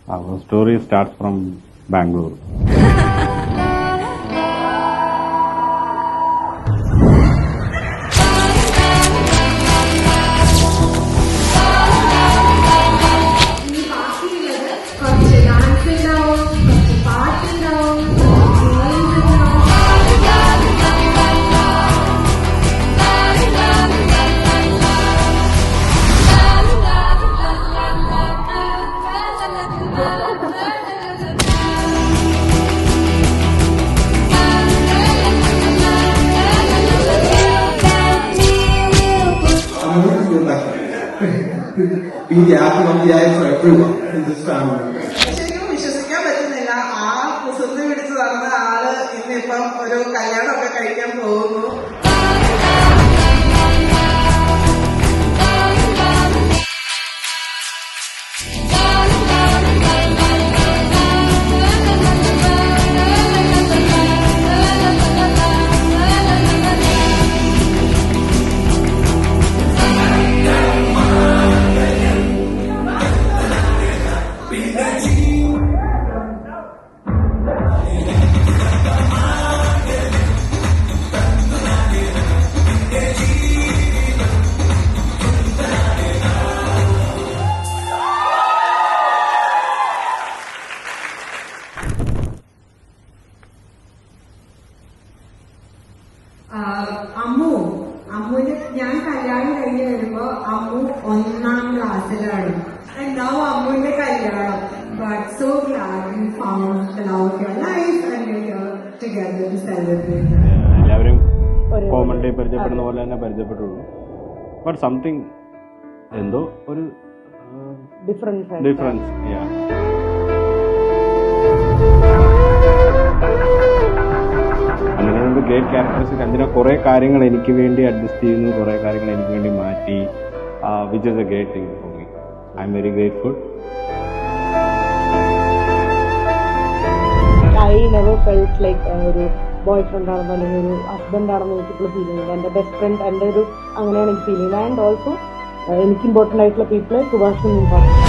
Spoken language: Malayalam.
Our story starts from Bangalore. Be the apple of the eye for everyone in this family. ശരിക്കും വിശ്വസിക്കാൻ പറ്റുന്നില്ല. ആ കുസൃതി പിടിച്ച് നടന്ന ആള് ഇന്നിപ്പം ഒരു കല്യാണമൊക്കെ കഴിക്കാൻ പോകുന്നു. അമ്മുവിന് ഞാൻ കല്യാണം കഴിഞ്ഞ് വരുമ്പോ അമ്മു 1ാം ക്ലാസ്സിലാണ്. now അമ്മുവിന്റെ കല്യാണം. But so glad we found the love of your life and we're here together to celebrate. എല്ലാവരും കോമൺലി പരിചയപ്പെടുന്ന പോലെ തന്നെ പരിചയപ്പെട്ടുള്ളൂ. ബട്ട് സംതിങ് എന്തോ ഒരു ഡിഫറൻസ്. അതിനുള്ള ഗ്രേറ്റ് ക്യാരക്ടേഴ്സ്. അതിനെ കുറെ കാര്യങ്ങൾ എനിക്ക് വേണ്ടി അഡ്ജസ്റ്റ് ചെയ്യുന്നു, കുറെ കാര്യങ്ങൾ എനിക്ക് വേണ്ടി മാറ്റി, which is A great thing for me. I am very grateful. I never felt like ഒരു ബോയ് ഫ്രണ്ട് ആണെന്നോ അല്ലെങ്കിൽ ഒരു ഹസ്ബൻഡ് ആണെന്നോ എനിക്കിപ്പോൾ ഫീൽ ചെയ്യുന്നത്. എൻ്റെ ബെസ്റ്റ് ഫ്രണ്ട് എൻ്റെ ഒരു അങ്ങനെയാണ് എനിക്ക് ഫീൽ ചെയ്യുന്നത്. ആൻഡ് ഓൾസോ എനിക്ക് ഇമ്പോർട്ടൻ്റ് ആയിട്ടുള്ള പീപ്പിൾ സുഭാഷിനും ഇമ്പോർട്ടൻ്റ്.